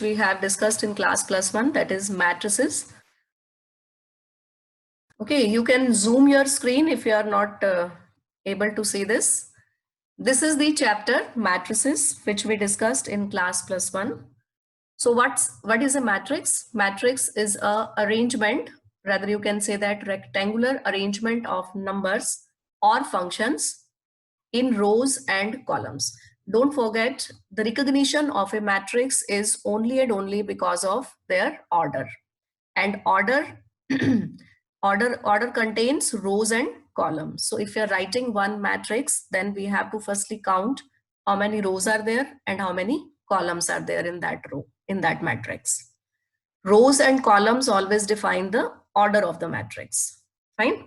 we have discussed in class +1, that is matrices. Okay, you can zoom your screen if you are not able to see this. This is the chapter matrices, which we discussed in class +1. So what is a matrix? Matrix is a arrangement, rather you can say that rectangular arrangement of numbers or functions in rows and columns. Don't forget, the recognition of a matrix is only and only because of their order. And order order contains rows and columns. So if you're writing one matrix, then we have to firstly count how many rows are there and how many columns are there in that row, in that matrix. Rows and columns always define the order of the matrix. Fine.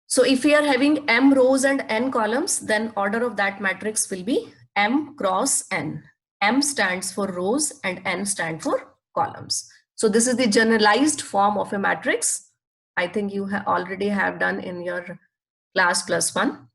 So if we are having m rows and n columns, then order of that matrix will be m cross n. M stands for rows and n stand for columns. So this is the generalized form of a matrix. I think you already have done in your class +1.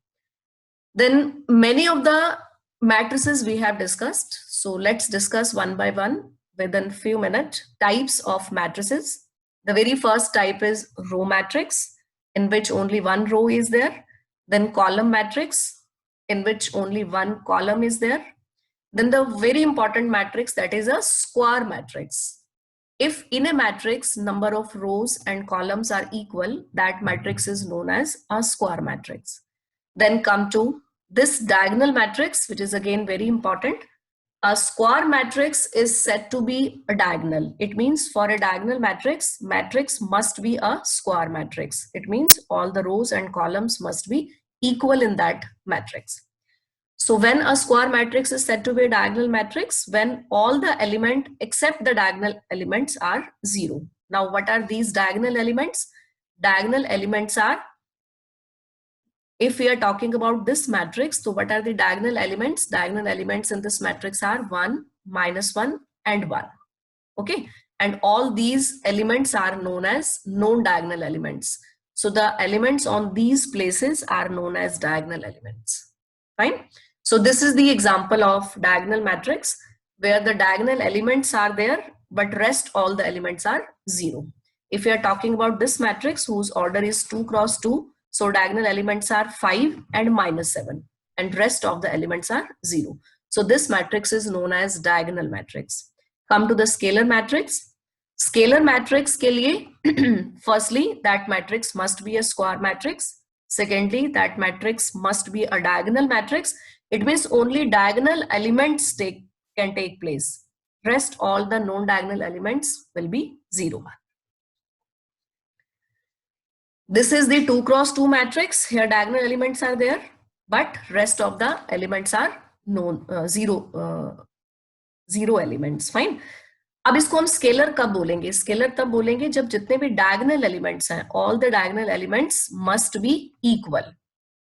Then many of the matrices we have discussed. So let's discuss one by one within few minutes. Types of matrices. The very first type is row matrix, in which only one row is there. Then column matrix, in which only one column is there. Then the very important matrix, that is a square matrix. If in a matrix number of rows and columns are equal, that matrix is known as a square matrix. Then come to this diagonal matrix, which is again very important. A square matrix is said to be a diagonal. It means for a diagonal matrix, matrix must be a square matrix. It means all the rows and columns must be equal in that matrix. So when a square matrix is said to be a diagonal matrix, when all the element except the diagonal elements are 0. Now what are these diagonal elements? Diagonal elements are, if we are talking about this matrix, so what are the diagonal elements? Diagonal elements in this matrix are 1, -1 and 1. Okay, and all these elements are known as non-diagonal elements. So the elements on these places are known as diagonal elements. Fine. So this is the example of diagonal matrix where the diagonal elements are there, but rest all the elements are 0. If we are talking about this matrix whose order is 2 cross 2, so diagonal elements are 5 and -7, and rest of the elements are 0. So this matrix is known as diagonal matrix. Come to the scalar matrix. Scalar matrix के लिए firstly that matrix must be a square matrix. Secondly, that matrix must be a diagonal matrix. It means only diagonal elements can take place. Rest all the non-diagonal elements will be 0. This is the 2 cross 2 matrix. Here diagonal elements are there, but rest of the elements are zero elements. Fine. अब इसको हम scalar कब बोलेंगे? Scalar तब बोलेंगे जब जितने भी डायगोनल एलिमेंट्स हैं, all the diagonal elements must be equal,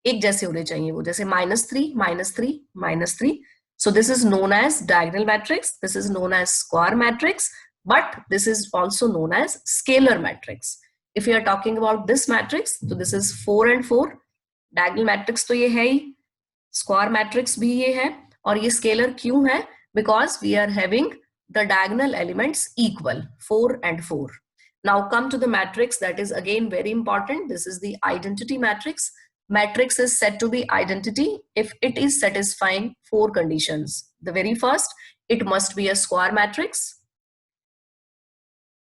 एक जैसे होने चाहिए वो, जैसे -3 -3 -3. So this is known as diagonal matrix. This is known as square matrix, but this is also known as scalar matrix. If you are talking about this matrix, so this is 4 and 4. Diagonal matrix तो ये है ही, square matrix भी ये है, और ये scalar क्यों है? Because we are having the diagonal elements equal, 4 and 4. Now come to the matrix that is again very important. This is the identity matrix. Matrix is said to be identity if it is satisfying 4 conditions. The very first, it must be a square matrix.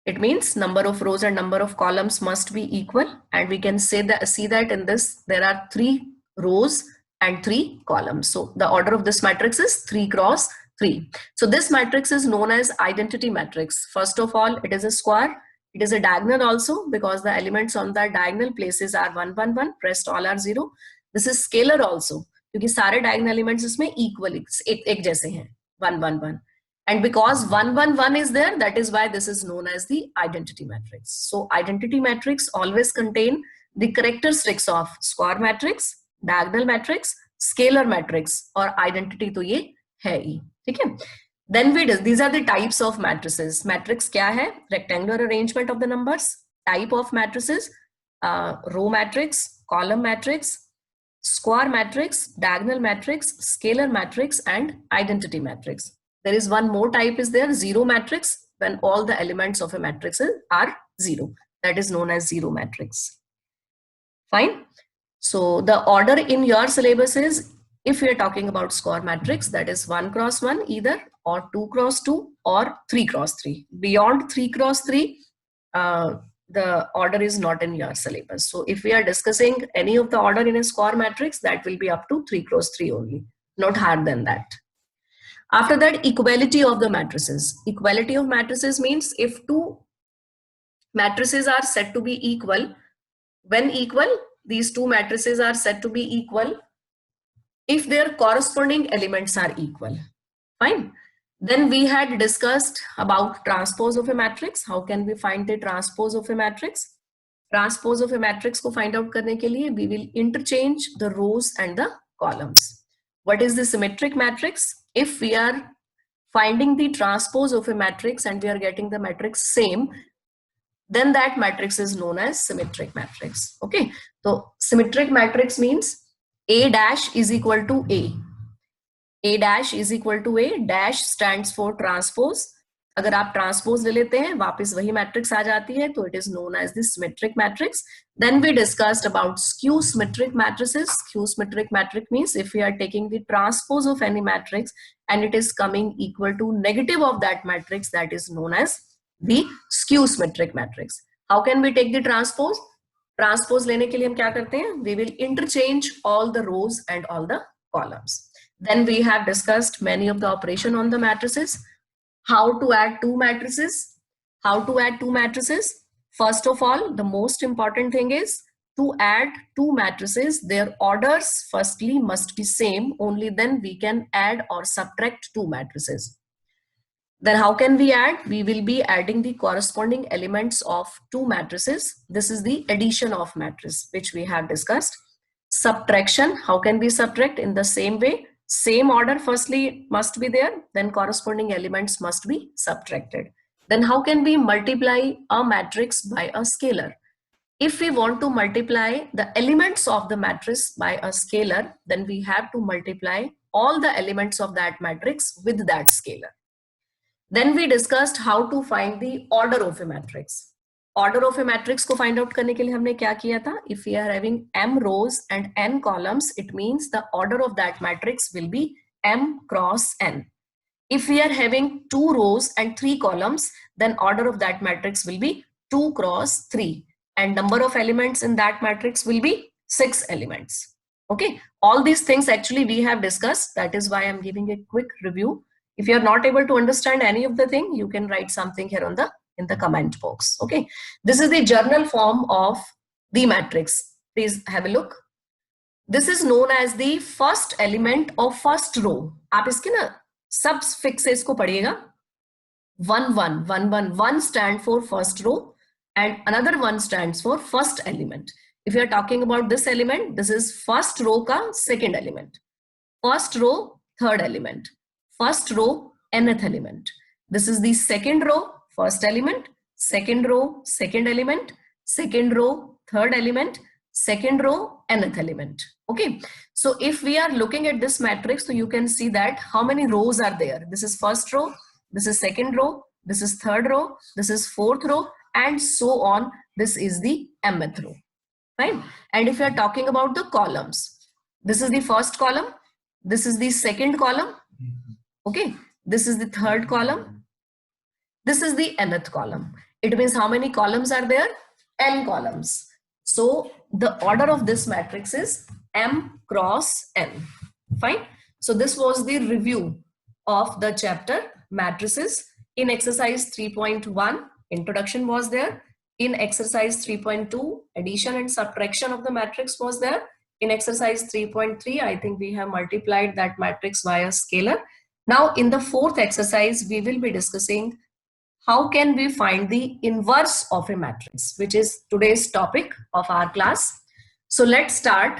It means number of rows and number of columns must be equal, and we can see that in this there are 3 rows and 3 columns. So the order of this matrix is 3 cross 3. So this matrix is known as identity matrix. First of all, it is a square. It is a diagonal also because the elements on the diagonal places are 1 1 1, rest all are 0. This is scalar also क्योंकि सारे diagonal elements इसमें equal एक जैसे हैं, 1 1 1. And because 1 1 1 is there, that is why this is known as the identity matrix. So identity matrix always contain the characteristics of square matrix, diagonal matrix, scalar matrix, और identity तो ये है ही. ठीक है. Then these are the types of matrices. Matrix क्या है? Rectangular arrangement of the numbers. Type of matrices, row matrix, column matrix, square matrix, diagonal matrix, scalar matrix, and identity matrix. There is one more type is there, zero matrix, when all the elements of a matrix are zero. That is known as zero matrix. Fine. So the order in your syllabus is, if we are talking about score matrix, that is 1 cross 1 either, or 2 cross 2 or 3 cross 3. Beyond 3 cross 3, the order is not in your syllabus. So if we are discussing any of the order in a score matrix, that will be up to 3 cross 3 only, not higher than that. After that, equality of the matrices. Equality of matrices means if two matrices are said to be equal, when equal, these two matrices are said to be equal if their corresponding elements are equal. Fine. Then we had discussed about transpose of a matrix. How can we find the transpose of a matrix? Transpose of a matrix को find out करने के लिए we will interchange the rows and the columns. What is the symmetric matrix? If we are finding the transpose of a matrix and we are getting the matrix same, then that matrix is known as symmetric matrix. Okay, so symmetric matrix means A dash is equal to A. A dash is equal to A. Dash stands for transpose. अगर आप transpose ले लेते हैं, वापस वही matrix आ जाती है, तो it is known as the symmetric matrix. Then we discussed about skew symmetric matrices. Skew symmetric matrix means if we are taking the transpose of any matrix and it is coming equal to negative of that matrix, that is known as the skew symmetric matrix. How can we take the transpose? Transpose लेने के लिए हम क्या करते हैं? We will interchange all the rows and all the columns. Then we have discussed many of the operation on the matrices. How to add two matrices? How to add two matrices? First of all, the most important thing is to add two matrices, their orders firstly must be same. Only then we can add or subtract two matrices. Then how can we add? We will be adding the corresponding elements of two matrices. This is the addition of matrix, which we have discussed. Subtraction, how can we subtract? In the same way, same order firstly must be there, then corresponding elements must be subtracted. Then how can we multiply a matrix by a scalar? If we want to multiply the elements of the matrix by a scalar, then we have to multiply all the elements of that matrix with that scalar. Then we discussed how to find the order of a matrix. Order of a matrix को find out करने के लिए हमने क्या किया था? If we are having m rows and n columns, it means the order of that matrix will be m cross n. If we are having 2 rows and 3 columns, then order of that matrix will be 2 cross 3. And number of elements in that matrix will be 6 elements. Okay, all these things actually we have discussed. That is why I'm giving a quick review. If you are not able to understand any of the thing, you can write something here on in the comment box. Okay, this is the journal form of the matrix. Please have a look. This is known as the first element of first row. आप इसके ना suffixes को पढ़िएगा. 1 1 1 1 1 stand for first row and another one stands for first element. If you are talking about this element, this is first row का second element, first row third element, first row nth element. This is the second row first element, second row second element, second row third element, second row nth element. Okay, so if we are looking at this matrix, so you can see that how many rows are there. This is first row, this is second row, this is third row, this is fourth row, and so on. This is the mth row. Fine. And if you are talking about the columns, this is the first column, this is the second column, okay, this is the third column, this is the nth column. It means how many columns are there? N columns. So the order of this matrix is m cross n. Fine. So this was the review of the chapter matrices. In exercise 3.1, introduction was there. In exercise 3.2, addition and subtraction of the matrix was there. In exercise 3.3, I think we have multiplied that matrix via scalar. Now in the fourth exercise, we will be discussing how can we find the inverse of a matrix, which is today's topic of our class. So let's start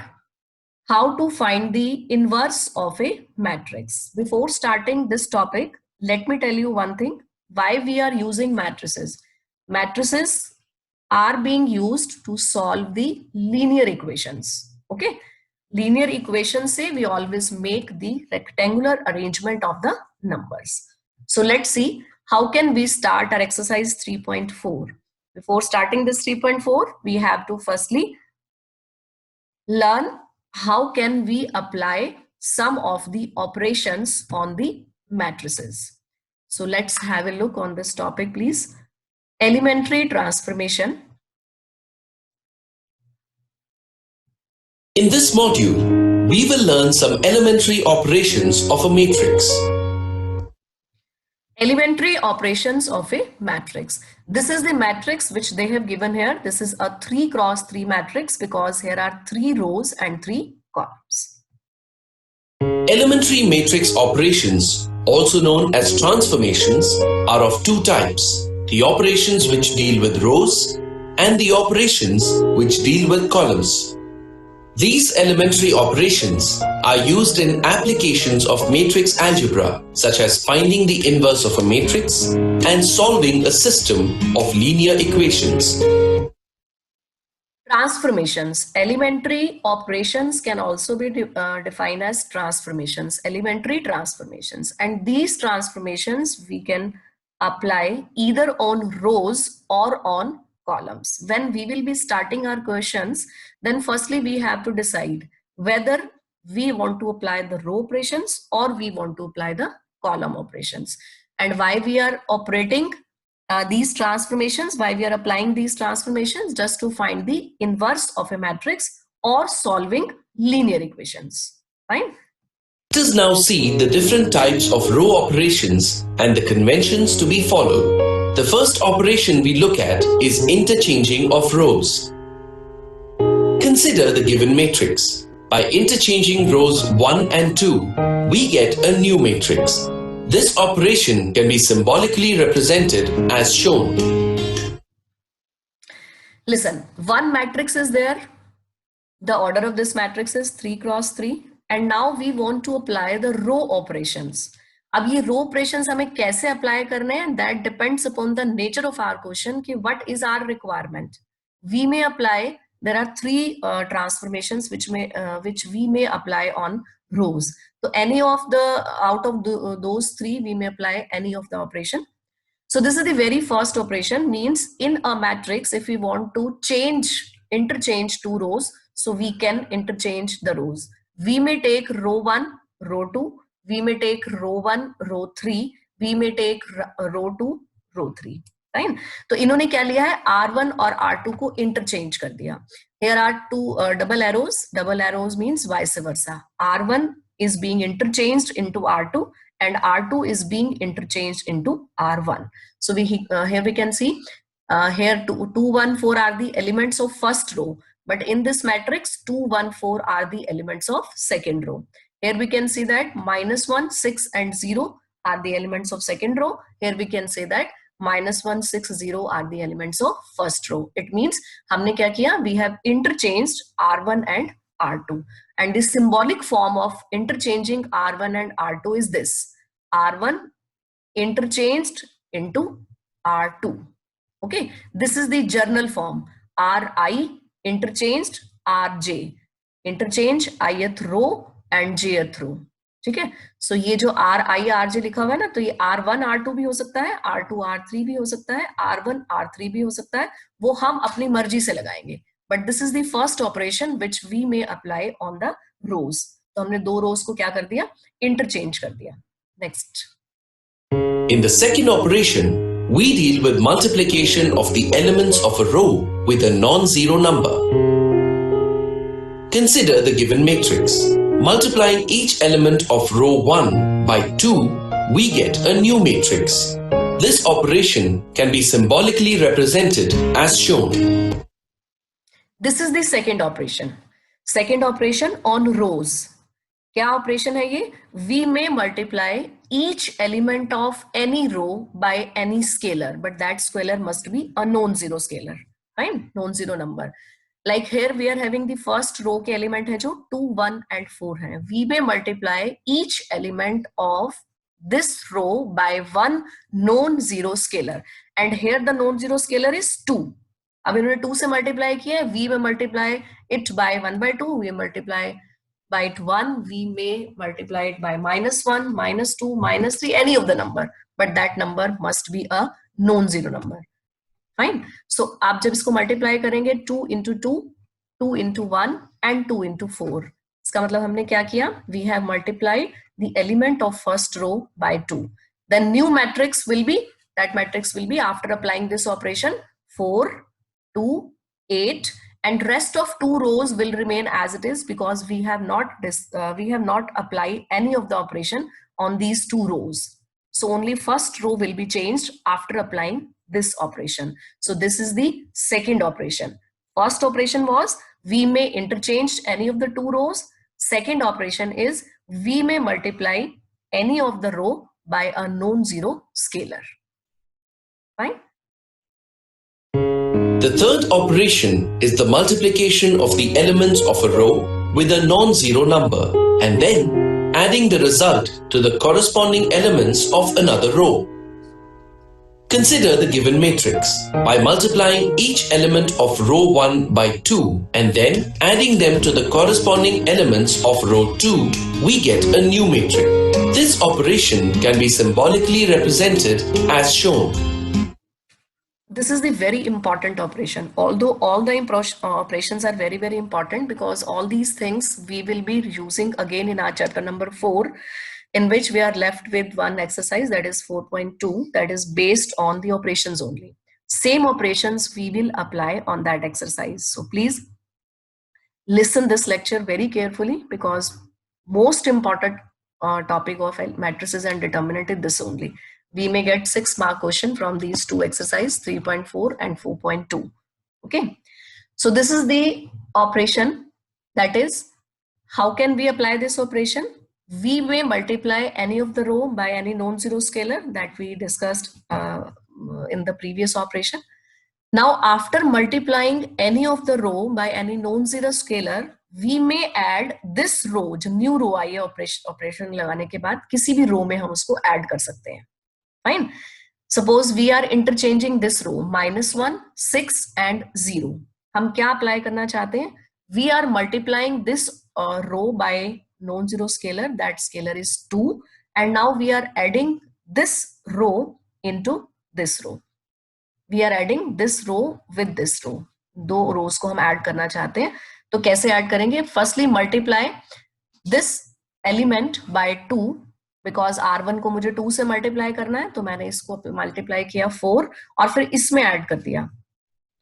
how to find the inverse of a matrix. Before starting this topic, let me tell you one thing, why we are using matrices. Matrices are being used to solve the linear equations. Okay, linear equation से we always make the rectangular arrangement of the numbers. So let's see how can we start our exercise 3.4. Before starting this 3.4, we have to firstly learn how can we apply some of the operations on the matrices. So let's have a look on this topic, please. Elementary transformation. In this module, we will learn some elementary operations of a matrix. Elementary operations of a matrix. This is the matrix which they have given here. This is a 3 cross 3 matrix because here are 3 rows and 3 columns. Elementary matrix operations, also known as transformations, are of two types: the operations which deal with rows and the operations which deal with columns. These elementary operations are used in applications of matrix algebra, such as finding the inverse of a matrix and solving a system of linear equations. Transformations. Elementary operations can also be defined as transformations, elementary transformations. And these transformations we can apply either on rows or on columns. When we will be starting our questions, then firstly we have to decide whether we want to apply the row operations or we want to apply the column operations. And why we are operating these transformations, why we are applying these transformations, just to find the inverse of a matrix or solving linear equations. Fine. Let us now see the different types of row operations and the conventions to be followed. The first operation we look at is interchanging of rows. Consider the given matrix. By interchanging rows 1 and 2, we get a new matrix. This operation can be symbolically represented as shown. Listen, one matrix is there. The order of this matrix is 3 cross 3. And now we want to apply the row operations. अब ये row operations हमें कैसे apply करने हैं? That depends upon the nature of our question कि what is our requirement. We may apply, there are 3 transformations which we may apply on rows. So any of out of those 3, we may apply any of the operation. So this is the very first operation, means in a matrix, if we want to interchange 2 rows, so we can interchange the rows. We may take row 1, row 2, we may take row 1, row 3, we may take row 2, row 3. Fine. तो इन्होंने क्या लिया है, R1 और R2 को interchange कर दिया. Here are 2 double arrows means vice versa. R1 is being interchanged into R2 and R2 is being interchanged into R1. So here we can see here 2, 1, 4 are the elements of first row, but in this matrix 2, 1, 4 are the elements of second row. Here we can see that -1, 6 and 0 are the elements of second row. Here we can say that -1, 6, 0 are the elements of first row. It means हमने क्या किया? We have interchanged R1 and R2. And the symbolic form of interchanging R1 and R2 is this. R1 interchanged into R2. Okay, this is the journal form. Ri interchanged Rj. Interchange ith row and jth row. ठीक है. So ये जो Ri Rj लिखा हुआ है ना, तो ये R1 R2 भी हो सकता है, R2 R3 भी हो सकता है, R1 R3 भी हो सकता है. वो हम अपनी मर्जी से लगाएंगे. But this is the first operation which we may apply on the rows. तो हमने 2 rows को क्या कर दिया? Interchange कर दिया. Next. In the second operation, we deal with multiplication of the elements of a row with a non-zero number. Consider the given matrix. Multiplying each element of row 1 by 2, we get a new matrix. This operation can be symbolically represented as shown. This is the second operation. Second operation on rows. क्या operation है ये? We may multiply each element of any row by any scalar, but that scalar must be a non-zero scalar. Fine, non-zero number. Like here we are having the first row के element है जो 2, 1 and 4 है. We may multiply each element of this row by one non-zero scalar. And here the non-zero scalar is 2. अब इन्होंने 2 से multiply किया है, we may multiply it by 1 by 2, we multiply byte 1, we may multiply it by -1, -2, -3, any of the number, but that number must be a non-zero number. Fine. So आप जब इसको multiply करेंगे 2 into 2, 2 into 1 and 2 into 4. इसका मतलब हमने क्या किया? We have multiplied the element of first row by 2. Then new matrix will be, that matrix will be after applying this operation 4, 2, 8, and rest of 2 rows will remain as it is because we have not applied any of the operation on these 2 rows. So only first row will be changed after applying this operation. So this is the second operation. First operation was we may interchange any of the 2 rows. Second operation is we may multiply any of the row by a non-zero scalar. Fine. The third operation is the multiplication of the elements of a row with a non-zero number and then adding the result to the corresponding elements of another row. Consider the given matrix. By multiplying each element of row 1 by 2 and then adding them to the corresponding elements of row 2, we get a new matrix. This operation can be symbolically represented as shown. This is the very important operation. Although all the operations are very, very important because all these things we will be using again in our chapter number 4, in which we are left with one exercise, that is 4.2, that is based on the operations only. Same operations we will apply on that exercise. So please listen this lecture very carefully because most important topic of matrices and determinant is this only. We may get 6-mark question from these two exercises, 3.4 and 4.2. Okay. So this is the operation, that is, how can we apply this operation? We may multiply any of the row by any non-zero scalar that we discussed in the previous operation. Now, after multiplying any of the row by any non-zero scalar, we may add this row, जो new row आई है operation लगाने के बाद किसी भी row में हम उसको add कर सकते हैं. Fine. Suppose we are interchanging this row -1, 6 and 0. हम क्या apply करना चाहते हैं? We are multiplying this row by non-zero scalar. That scalar is 2. And now we are adding this row into this row. We are adding this row with this row. दो rows को हम add करना चाहते हैं. तो कैसे add करेंगे? Firstly, multiply this element by 2. Because R1 को मुझे 2 से मल्टीप्लाई करना है तो मैंने इसको मल्टीप्लाई किया 4 और फिर इसमें ऐड कर दिया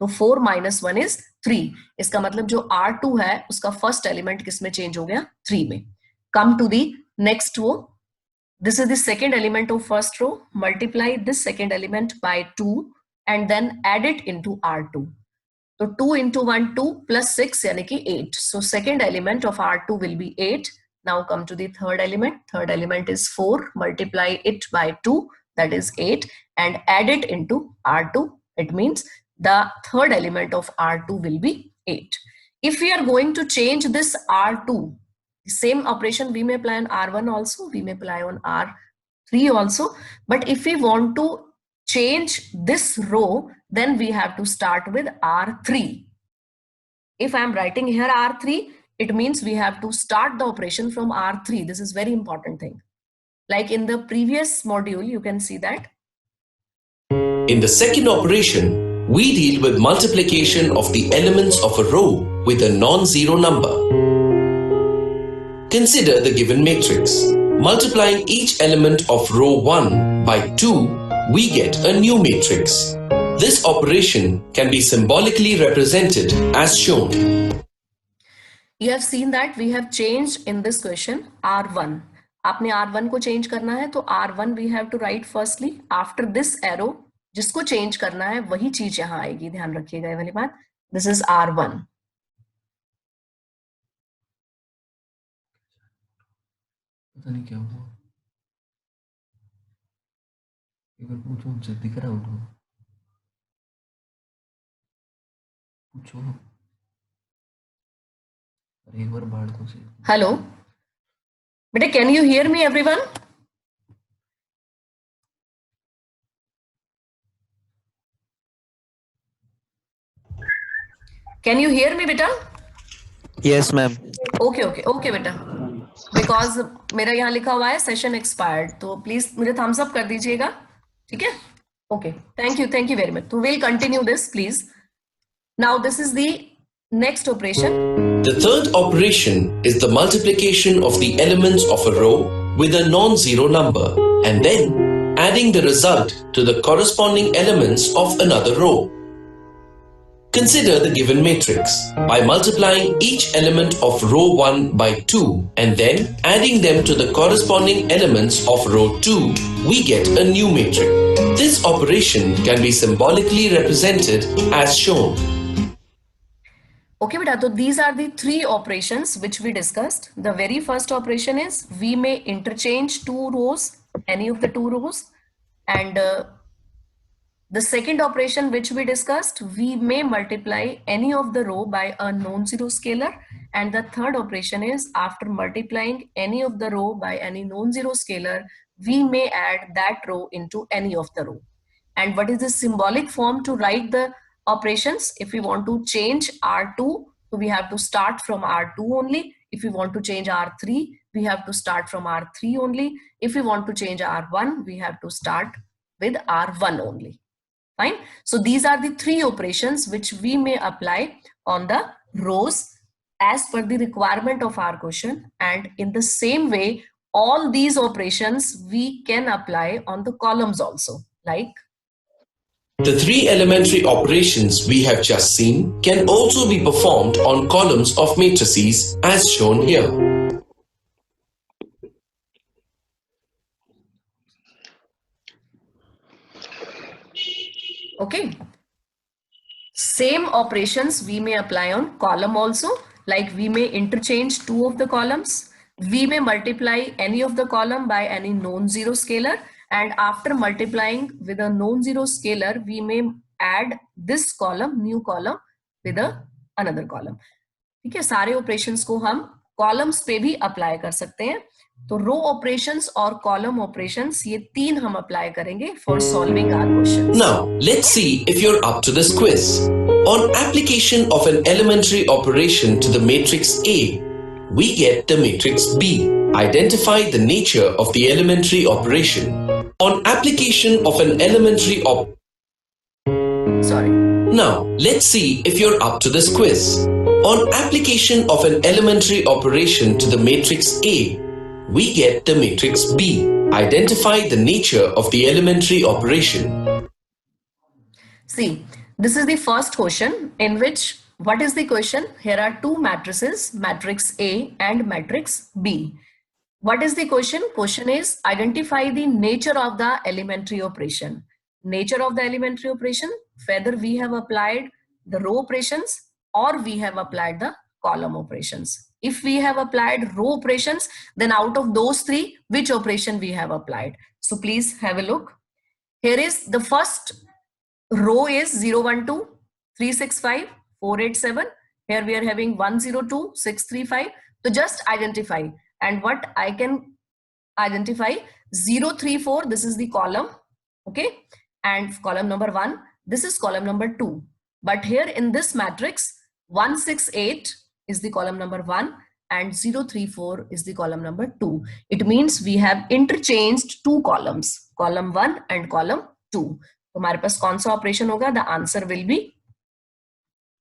तो 4 - 1 is 3. इसका मतलब जो R2 है उसका फर्स्ट एलिमेंट किसमें चेंज हो गया? 3 में. Come to the next row. This is the second element of first row. Multiply this second element by 2 and then add it into R2. तो 2 into 1 2 plus 6 यानी कि 8. So second element of R2 will be 8. Now come to the third element. Third element is 4. Multiply it by 2, that is 8, and add it into R2. It means the third element of R2 will be 8. If we are going to change this R2, the same operation we may apply on R1 also, we may apply on R3 also. But if we want to change this row, then we have to start with R3. If I am writing here R3, it means we have to start the operation from R3. This is very important thing. Like in the previous module, you can see that. In the second operation, we deal with multiplication of the elements of a row with a non-zero number. Consider the given matrix. Multiplying each element of row 1 by 2, we get a new matrix. This operation can be symbolically represented as shown. You have seen that we have changed in this question R1. आपने R1 को change करना है तो R1 we have to write firstly after this arrow. जिसको change करना है वही चीज यहाँ आएगी. ध्यान रखिएगा ये वाली बात. This is R1. पता नहीं क्या हुआ. एक बार पूछो उनसे, दिख रहा उनको. पूछो. एक बार बाढ़ को से. Hello. Beta, can you hear me, everyone? Can you hear me, beta? Yes, ma'am. Okay okay okay बेटा, बिकॉज मेरा यहाँ लिखा हुआ है सेशन एक्सपायर्ड, तो प्लीज मुझे थम्स अप कर दीजिएगा, ठीक है? Okay, thank you very much. तो we'll continue this, please. Now this is the next operation. The third operation is the multiplication of the elements of a row with a non-zero number and then adding the result to the corresponding elements of another row. Consider the given matrix. By multiplying each element of row 1 by 2 and then adding them to the corresponding elements of row 2, we get a new matrix. This operation can be symbolically represented as shown. Okay, beta, so these are the three operations which we discussed. The very first operation is we may interchange two rows, any of the two rows, and the second operation which we discussed, we may multiply any of the row by a non-zero scalar, and the third operation is after multiplying any of the row by any non-zero scalar, we may add that row into any of the row. And what is the symbolic form to write the operations? If we want to change R2, so we have to start from R2 only. If we want to change R3, we have to start from R3 only. If we want to change R1, we have to start with R1 only. Fine. So these are the three operations which we may apply on the rows as per the requirement of our question. And in the same way, all these operations we can apply on the columns also. Like the three elementary operations we have just seen can also be performed on columns of matrices as shown here. okay, same operations we may apply on column also, like we may interchange two of the columns, we may multiply any of the column by any non-zero scalar, and after multiplying with a non-zero scalar we may add this column, new column, with another column. ठीक है, सारे operations को हम columns पे भी apply कर सकते हैं. तो रो ऑपरेशंस और कॉलम ऑपरेशंस, ये तीन हम अप्लाई करेंगे for solving our questions. Now, let's see if you're up to this quiz. On application of an elementary operation to the matrix A, we get the matrix B. Identify the nature of the elementary operation. On application of an elementary Sorry. Now, let's see if you're up to this quiz. On application of an elementary operation to the matrix A, we get the matrix B. Identify the nature of the elementary operation. See, this is the first question in which, what is the question? Here are two matrices, matrix A and matrix B. What is the question? Question is identify the nature of the elementary operation. Nature of the elementary operation, whether we have applied the row operations or we have applied the column operations. If we have applied row operations, then out of those three, which operation we have applied? So please have a look. Here is the first row is 0, 1, 2, 3, 6, 5, 4, 8, 7. Here we are having 1, 0, 2, 6, 3, 5. So just identify. And what I can identify, 0, 3, 4, this is the column. Okay. And column number 1, this is column number 2. But here in this matrix, 1, 6, 8 is the column number 1 and 0, 3, 4 is the column number 2. It means we have interchanged two columns, column 1 and column 2. तो हमारे पास कौन सा operation होगा? The answer will be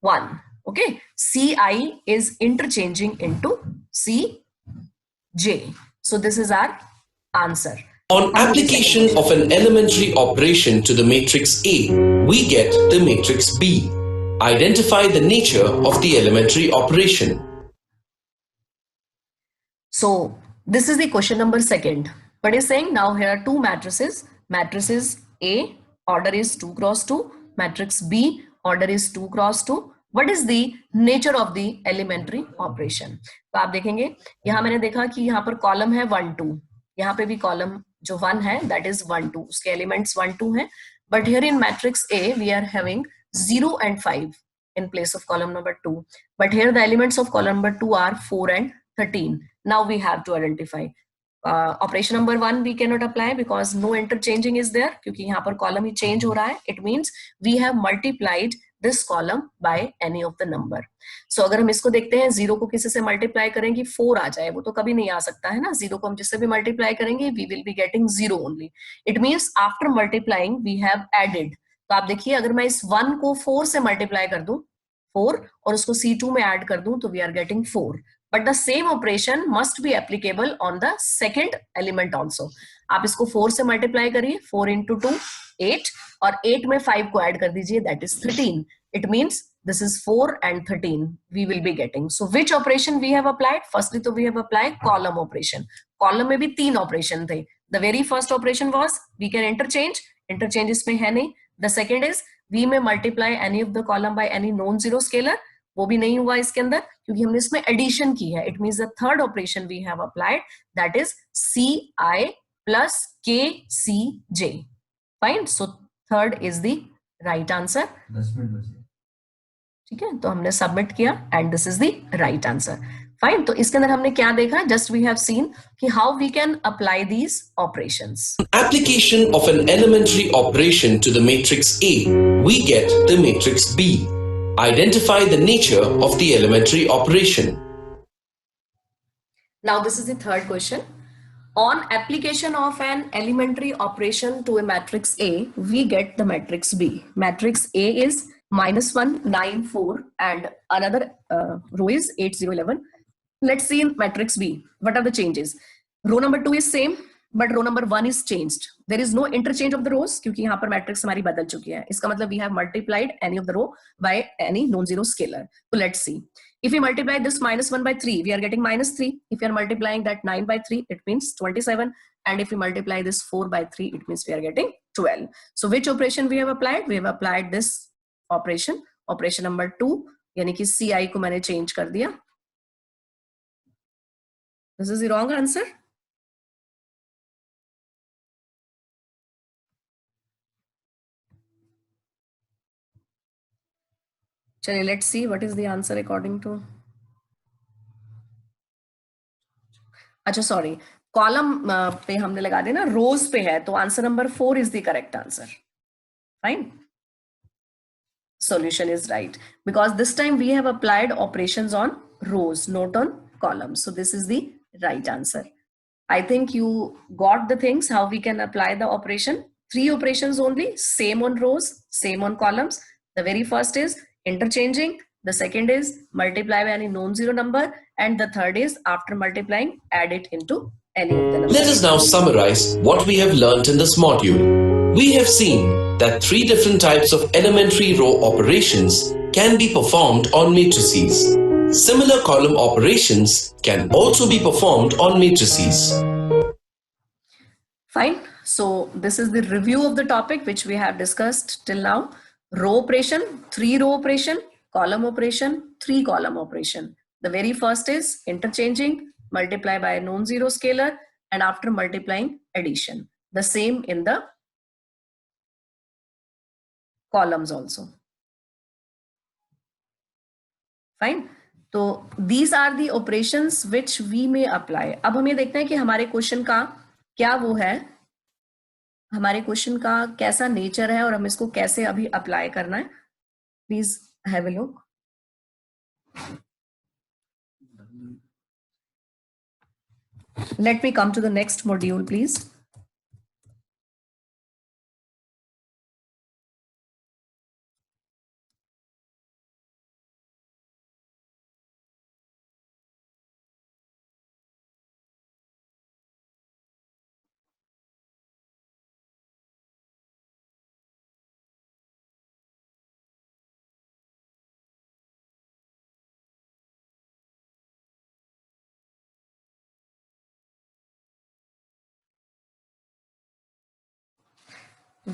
1. Okay, CI is interchanging into CJ. So this is our answer. On application of an elementary operation to the matrix A, we get the matrix B. Identify the nature of the elementary operation. So this is the question number 2. What is saying? Now here are two matrices. Matrices A, order is 2 cross 2. Matrix B, order is 2 cross 2. What is the nature of the elementary operation? तो आप देखेंगे, यहाँ मैंने देखा कि यहाँ पर column है 1, 2. यहाँ पे भी कॉलम जो 1 है, that is 1, 2. उसके एलिमेंट्स 1, 2 हैं. But here in matrix A, we are having 0 and 5 in place of column number 2. But here the elements of column number 2 are 4 and 13. Now we have to identify. Operation number 1 we cannot apply because no interchanging is there, क्योंकि यहाँ पर column ही change हो रहा है. It means we have multiplied this column by any of the number. So अगर हम इसको देखते हैं, 0 को किसी से मल्टीप्लाई करेंगे 4 आ जाए, वो तो कभी नहीं आ सकता है ना. 0 को हम जिससे भी मल्टीप्लाई करेंगे we will be getting 0 only. It means after multiplying we have added. तो आप देखिए, अगर मैं इस 1 को 4 से मल्टीप्लाई कर दूं 4 और उसको C2 में ऐड कर दूं तो we are getting 4. But the same operation must be applicable on the second element also. आप इसको 4 से मल्टीप्लाई करिए, 4 into 2 8 और 8 में 5 को ऐड कर दीजिए, that is 13. It means this is 4 and 13 we will be getting. So which operation we have applied? Firstly तो we have applied column operation. Column में भी 3 operation थे. The very first operation was we can interchange. Interchange इसमें है नहीं. The second is we may multiply any of the column by any non-zero scalar. वो भी नहीं हुआ इसके अंदर क्योंकि हमने इसमें एडिशन की है. It means the third operation we have applied, that is CI plus KCJ. Fine. So third is the right answer. 10 minute बचे. ठीक है, तो हमने सबमिट किया and this is the right answer. Fine. तो इसके अंदर हमने क्या देखा? जस्ट वी हैव सीन कि how we can apply these operations. Application of an elementary operation to the matrix A, we get the matrix B. Identify the nature of the elementary operation. Now this is the third question. On application of an elementary operation to a matrix A, we get the matrix B. Matrix A is -1, 9, 4 and another row is 8, 0, 11. Let's see in matrix B. What are the changes? Row number 2 is same, but row number 1 is changed. There is no interchange of the rows क्योंकि यहाँ पर matrix हमारी बदल चुकी है. इसका मतलब we have multiplied any of the row by any non-zero scalar. So let's see. If we multiply this -1 by 3, we are getting -3. If we are multiplying that 9 by 3, it means 27. And if we multiply this 4 by 3, it means we are getting 12. So which operation we have applied? We have applied this operation. Operation number 2, यानी कि CI को मैंने change कर दिया. This is the wrong answer. चलिए, let's see what is the answer according to. अच्छा sorry, column पे हमने लगा दिया ना, रोज पे है, तो answer number 4 is the correct answer. Fine. Solution is right because this time we have applied operations on rows, not on columns. So this is the right answer. I think you got the things how we can apply the operation. 3 operations only, same on rows, same on columns. The very first is interchanging. The second is multiply by any non-zero number. And the third is after multiplying, add it into any of the numbers. Let us now summarize what we have learnt in this module. We have seen that 3 different types of elementary row operations can be performed on matrices. Similar column operations can also be performed on matrices. Fine. So this is the review of the topic which we have discussed till now. Row operation, 3 row operation, column operation, 3 column operation. The very first is interchanging, multiply by a non-zero scalar, and after multiplying, addition. The same in the columns also. Fine. So these are the operations which we may apply. अब हम ये देखते हैं कि हमारे question का क्या वो है, हमारे क्वेश्चन का कैसा नेचर है और हम इसको कैसे अभी अप्लाई करना है. Please have a look. Let me come to the next module, please.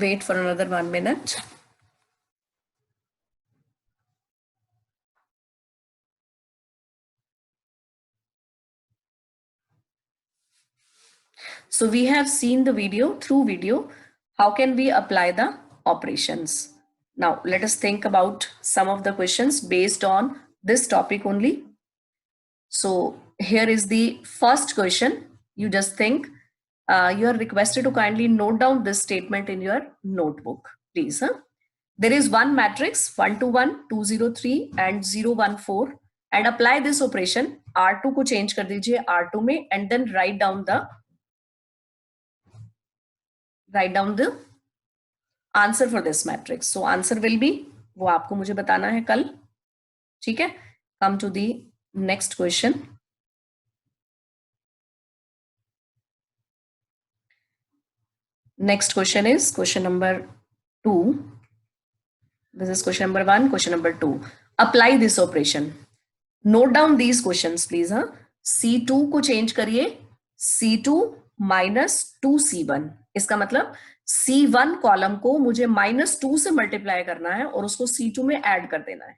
Wait for another 1 minute. So we have seen the video, through video, how can we apply the operations. Now let us think about some of the questions based on this topic only. So here is the first question. You just think, you are requested to kindly note down this statement in your notebook, please. there is one matrix 1 2 1 2 0 3 and 0 1 4 and apply this operation. R2 को change कर दीजिए R2 में and then write down the answer for this matrix. So answer will be, वो आपको मुझे बताना है कल, ठीक है. Come to the next question. Next question is question number 2. This is question number 1, question number 2. Apply this operation. Note down these questions please. C2 को change करिए C2 minus 2C1. इसका मतलब C1 कॉलम को मुझे -2 से multiply करना है और उसको C2 में ऐड कर देना है.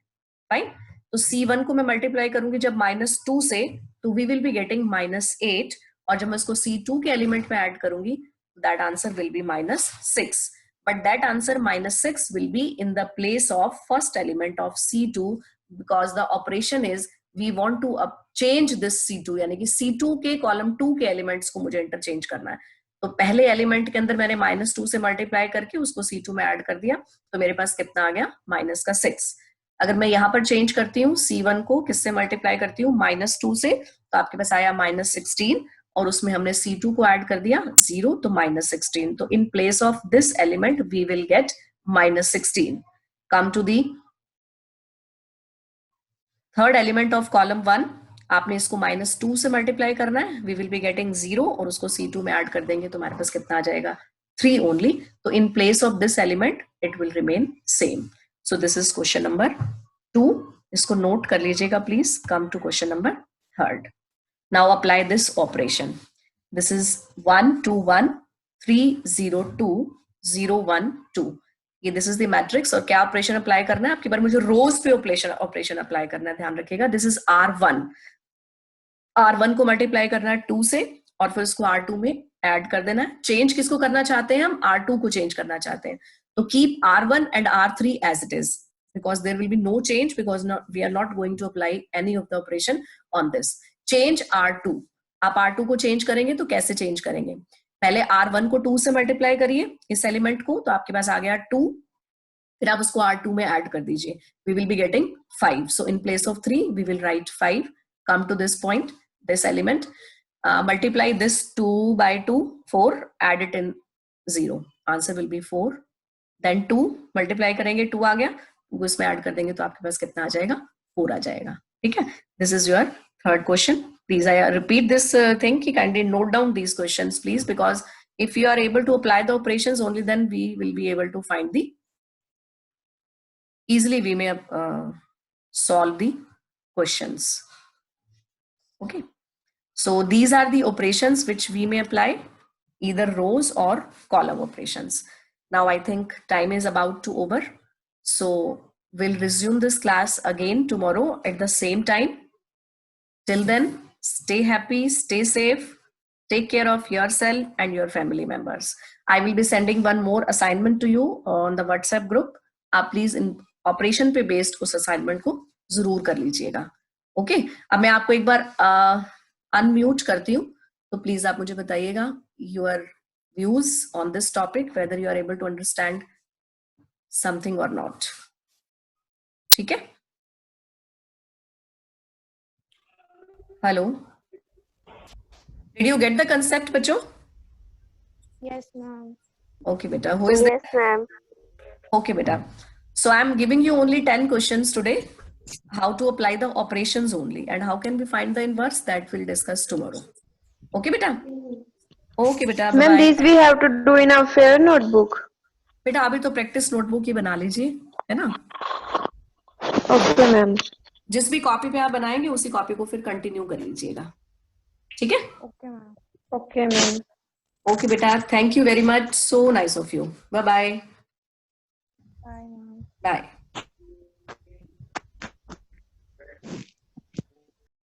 फाइन. तो C1 को मैं मल्टीप्लाई करूंगी जब -2 से, तो वी विल बी गेटिंग -8 और जब मैं इसको C2 के एलिमेंट में ऐड करूंगी that answer will be -6. But that answer -6 will be in the place of first element of C2 because the operation is we want to change this C2, यानी कि C2 के column 2 के elements को मुझे interchange करना है. तो पहले एलिमेंट के अंदर मैंने -2 से मल्टीप्लाई करके उसको C2 में ऐड कर दिया, तो मेरे पास कितना आ गया -6. अगर मैं यहाँ पर चेंज करती हूँ C1 को किससे मल्टीप्लाई करती हूँ -2 से, तो आपके पास आया -16 और उसमें हमने C2 को ऐड कर दिया 0, तो -16. तो in place of this element we will get -16. Come to the third element of column 1. आपने इसको -2 से मल्टीप्लाई करना है. वी विल बी गेटिंग 0 और उसको C2 में ऐड कर देंगे तो हमारे पास कितना आ जाएगा 3 ओनली. तो in place of this element it will remain same. So this is question number 2. इसको नोट कर लीजिएगा please. Come to question number 3. Now apply this operation. This is 1 2 1 3 0 2 0 1 2. ये this is the matrix और क्या operation apply करना है आपकी बार मुझे रोज पे ऑपरेशन अप्लाई करना है. ध्यान रखिएगा. दिस इज R1 को मल्टीप्लाई करना है 2 से और फिर उसको R2 में ऐड कर देना है. चेंज किसको करना चाहते हैं हम? R2 को चेंज करना चाहते हैं. तो keep R1 and R3 as it is because there will be no change because we are not going to apply any of the operation on this. Change R2. आप R2 को change करेंगे तो कैसे change करेंगे? पहले R1 को 2 से multiply करिए इस एलिमेंट को, तो आपके पास आ गया 2. फिर आप उसको R2 में ऐड कर दीजिए. We will be getting 5. So in place of 3 we will write 5. Come to this point, this element, multiply this 2 by 2 4, add it in 0. Answer will be 4. Then 2 multiply करेंगे 2 आ गया, 2 इसमें ऐड कर देंगे तो आपके पास कितना आ जाएगा 4 आ जाएगा. ठीक है. This is your third question. Please, I repeat this thing. Kindly note down these questions, please, because if you are able to apply the operations, only then we will be able to find the easily we may solve the questions. Okay. So these are the operations which we may apply, either rows or column operations. Now I think time is about to over. So we'll resume this class again tomorrow at the same time. Till then, stay happy, stay safe, take care of yourself and your family members. I will be sending one more assignment to you on the WhatsApp group. आप please in operation पे based उस assignment को जरूर कर लीजिएगा. Okay? अब मैं आपको एक बार unmute करती हूँ, तो please आप मुझे बताइएगा your views on this topic, whether you are able to understand something or not. ठीक है? Hello. Did you get the concept, बच्चों? Yes, ma'am. Okay, beta. Who is Yes, ma'am. Okay, beta. So I am giving you only 10 questions today. How to apply the operations only and how can we find the inverse, that we'll discuss tomorrow. Okay, beta. Okay, beta. Ma'am, these we have to do in our fair notebook. बेटा अभी तो practice notebook ही बना लीजिए, है ना? Okay, ma'am. जिस भी copy पे आप बनाएंगे उसी कॉपी को फिर कंटिन्यू कर लीजिएगा. ठीक है? Okay, ma'am. Okay, ma'am. Okay, बेटा. Thank you very much. So nice of you. Bye bye. Bye, ma'am. Bye.